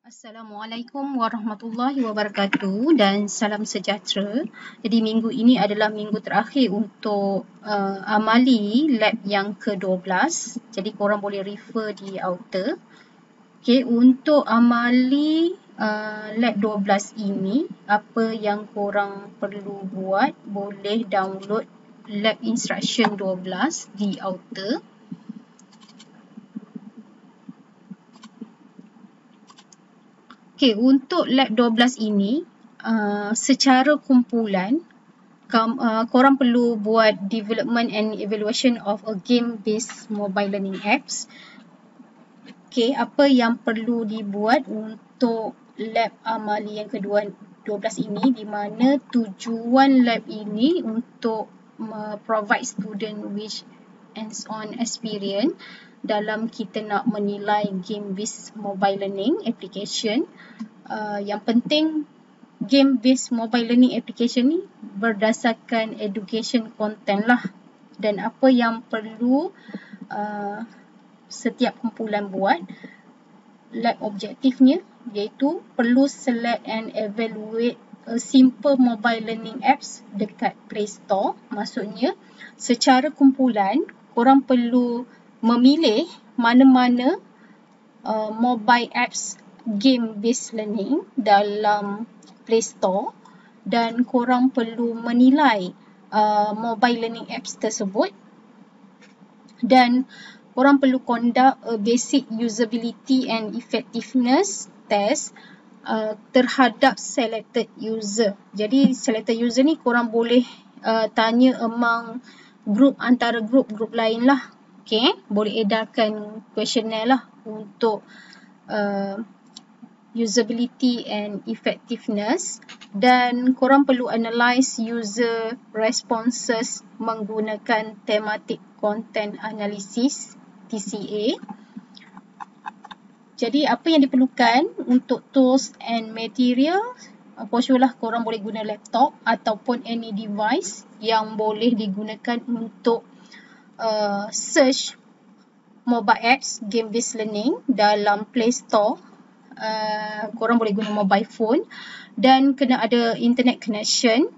Assalamualaikum warahmatullahi wabarakatuh dan salam sejahtera. Jadi minggu ini adalah minggu terakhir untuk amali lab yang ke-12. Jadi korang boleh refer di outer. Okay, untuk amali lab 12 ini, apa yang korang perlu buat, boleh download lab instruction 12 di outer. Okay, untuk lab 12 ini, secara kumpulan, korang perlu buat development and evaluation of a game-based mobile learning apps. Okay, apa yang perlu dibuat untuk lab amali yang ke-12 ini, di mana tujuan lab ini untuk provide student with hands-on experience dalam kita nak menilai game-based mobile learning application. Yang penting, game-based mobile learning application ni berdasarkan education content lah. Dan apa yang perlu setiap kumpulan buat, lab objektifnya iaitu perlu select and evaluate a simple mobile learning apps dekat Play Store. Maksudnya, secara kumpulan, korang perlu memilih mana-mana mobile apps game-based learning dalam Play Store dan korang perlu menilai mobile learning apps tersebut dan korang perlu conduct a basic usability and effectiveness test terhadap selected user. Jadi selected user ni korang boleh tanya among antara grup lain lah. Okay, boleh edarkan questionnaire lah untuk usability and effectiveness dan korang perlu analyse user responses menggunakan thematic content analysis TCA. Jadi apa yang diperlukan untuk tools and material, for sure lah korang boleh guna laptop ataupun any device yang boleh digunakan untuk search mobile apps game-based learning dalam Play Store. Korang boleh guna mobile phone dan kena ada internet connection.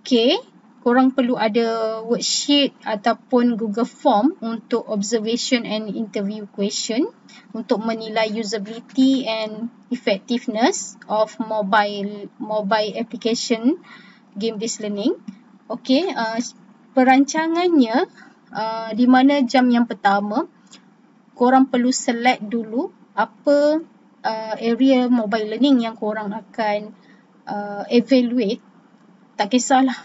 Okay, korang perlu ada worksheet ataupun Google Form untuk observation and interview question untuk menilai usability and effectiveness of mobile application game-based learning. Okay, perancangannya di mana jam yang pertama korang perlu select dulu apa area mobile learning yang korang akan evaluate. Tak kisahlah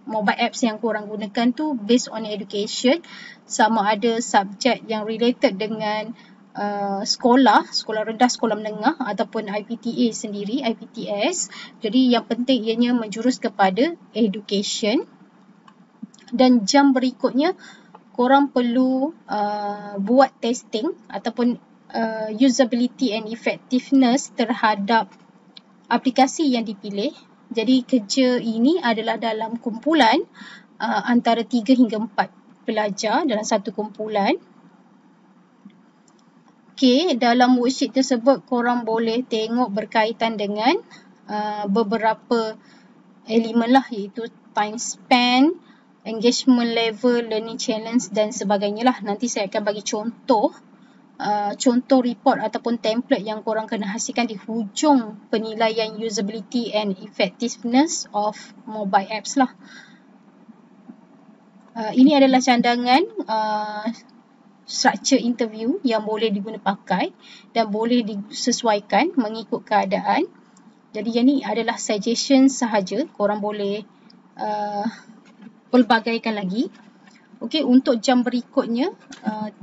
mobile apps yang korang gunakan tu based on education, sama ada subjek yang related dengan sekolah rendah, sekolah menengah ataupun IPTA sendiri, IPTS. Jadi yang penting ianya menjurus kepada education. Dan jam berikutnya korang perlu buat testing ataupun usability and effectiveness terhadap aplikasi yang dipilih. Jadi kerja ini adalah dalam kumpulan antara 3 hingga 4 pelajar dalam satu kumpulan. Okay, dalam worksheet tersebut korang boleh tengok berkaitan dengan beberapa elemen lah, iaitu time span, engagement level, learning challenge dan sebagainya lah. Nanti saya akan bagi contoh report ataupun template yang korang kena hasilkan di hujung penilaian usability and effectiveness of mobile apps lah. Ini adalah cadangan structure interview yang boleh diguna pakai dan boleh disesuaikan mengikut keadaan. Jadi yang ni adalah suggestion sahaja, korang boleh pelbagaikan lagi. Okey, untuk jam berikutnya,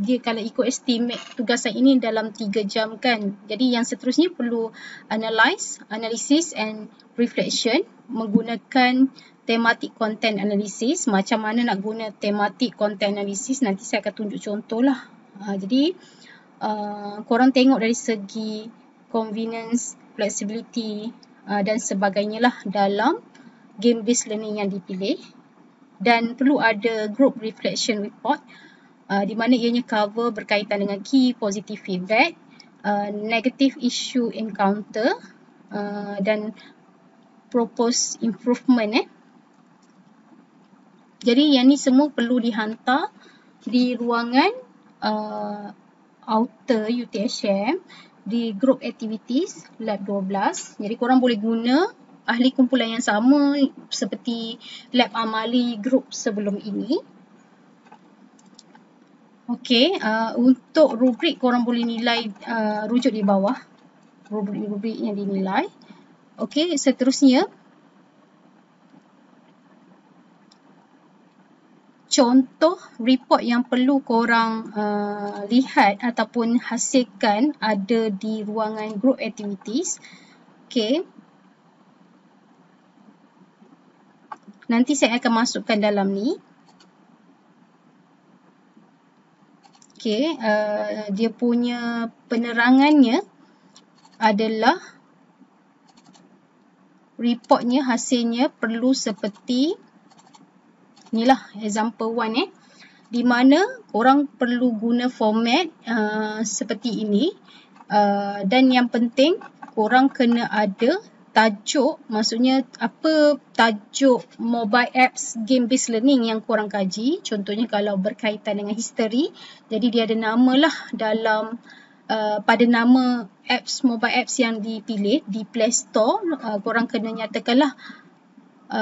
dia kalau ikut estimate tugasan ini dalam 3 jam kan. Jadi yang seterusnya perlu analysis and reflection menggunakan thematic content analysis. Macam mana nak guna thematic content analysis, nanti saya akan tunjuk contoh lah. Jadi, korang tengok dari segi convenience, flexibility dan sebagainya lah dalam game-based learning yang dipilih. Dan perlu ada group reflection report di mana ianya cover berkaitan dengan key positive feedback, negative issue encounter dan propose improvement. Jadi yang ni semua perlu dihantar di ruangan outer UTHM di group activities lab 12. Jadi korang boleh guna ahli kumpulan yang sama seperti lab amali group sebelum ini. Okey, untuk rubrik korang boleh nilai rujuk di bawah. Rubrik yang dinilai. Okey, seterusnya contoh report yang perlu korang lihat ataupun hasilkan ada di ruangan group activities. Okey. Nanti saya akan masukkan dalam ni. Okey, dia punya penerangannya adalah reportnya hasilnya perlu seperti inilah example 1 di mana korang perlu guna format seperti ini dan yang penting korang kena ada tajuk, maksudnya apa tajuk mobile apps game based learning yang korang kaji. Contohnya kalau berkaitan dengan history, jadi dia ada nama lah dalam pada nama apps mobile apps yang dipilih di Play Store. Korang kena nyatakanlah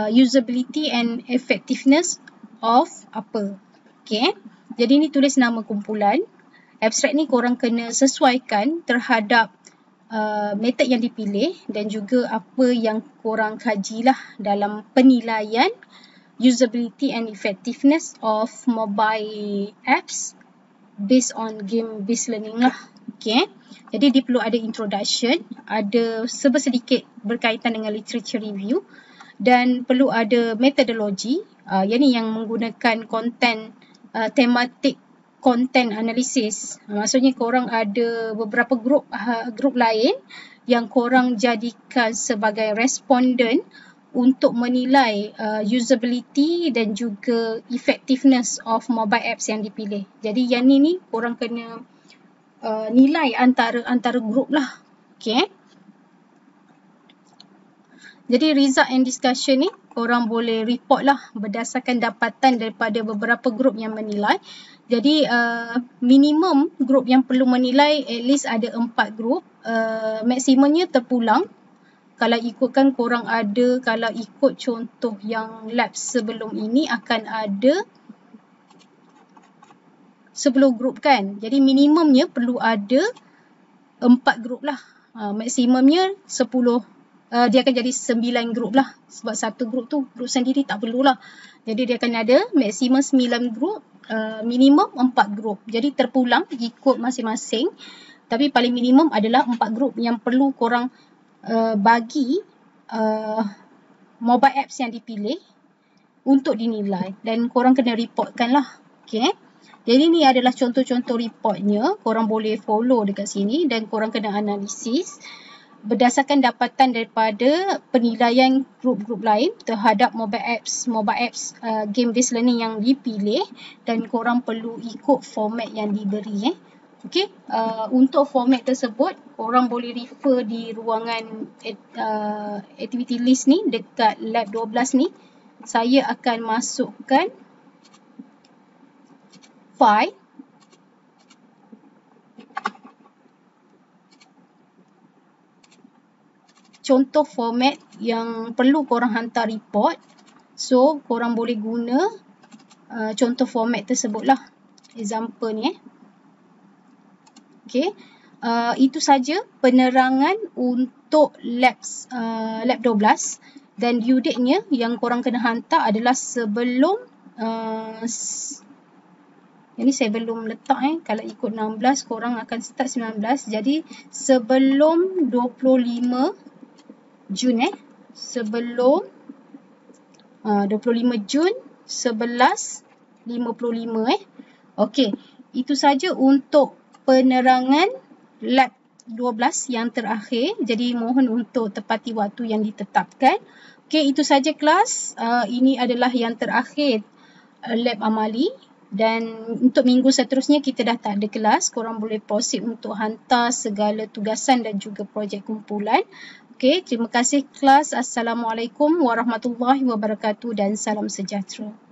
usability and effectiveness of apa. Okay. Jadi ni tulis nama kumpulan. Abstract ni korang kena sesuaikan terhadap method yang dipilih dan juga apa yang korang kajilah dalam penilaian usability and effectiveness of mobile apps based on game based learning lah. Okay. Jadi dia perlu ada introduction, ada sedikit berkaitan dengan literature review dan perlu ada methodology. Yang ni yang menggunakan content tematik content analysis. Maksudnya korang ada beberapa grup lain yang korang jadikan sebagai responden untuk menilai usability dan juga effectiveness of mobile apps yang dipilih. Jadi yang ni korang kena nilai antara grup lah. Okay. Jadi result and discussion ni korang boleh report lah berdasarkan dapatan daripada beberapa grup yang menilai. Jadi minimum grup yang perlu menilai at least ada 4 grup. Maksimumnya terpulang. Kalau ikutkan korang ada, kalau ikut contoh yang lab sebelum ini akan ada 10 grup kan. Jadi minimumnya perlu ada 4 grup lah. Maksimumnya 10. Dia akan jadi 9 grup lah. Sebab satu grup tu grup sendiri tak perlulah. Jadi dia akan ada maksimum 9 grup, minimum 4 grup. Jadi terpulang ikut masing-masing. Tapi paling minimum adalah 4 grup yang perlu korang bagi mobile apps yang dipilih untuk dinilai. Dan korang kena reportkan lah. Okay. Jadi ni adalah contoh-contoh reportnya. Korang boleh follow dekat sini dan korang kena analisis berdasarkan dapatan daripada penilaian grup-grup lain terhadap mobile apps game based learning yang dipilih dan korang perlu ikut format yang diberi. Okay. Untuk format tersebut korang boleh refer di ruangan activity list ni dekat lab 12 ni. Saya akan masukkan file contoh format yang perlu korang hantar report. So korang boleh guna contoh format tersebut lah. Example ni. Okay. Itu saja penerangan untuk lab 12 dan due date-nya yang korang kena hantar adalah sebelum ini saya belum letak kalau ikut 16 korang akan start 19. Jadi sebelum 25 Jun sebelum 25 Jun 11.55 Okey, itu saja untuk penerangan lab 12 yang terakhir. Jadi mohon untuk tepati waktu yang ditetapkan. Okey, itu saja kelas. Ini adalah yang terakhir lab amali Dan untuk minggu seterusnya kita dah tak ada kelas. Korang boleh proceed untuk hantar segala tugasan dan juga projek kumpulan. Okey, terima kasih kelas. Assalamualaikum warahmatullahi wabarakatuh dan salam sejahtera.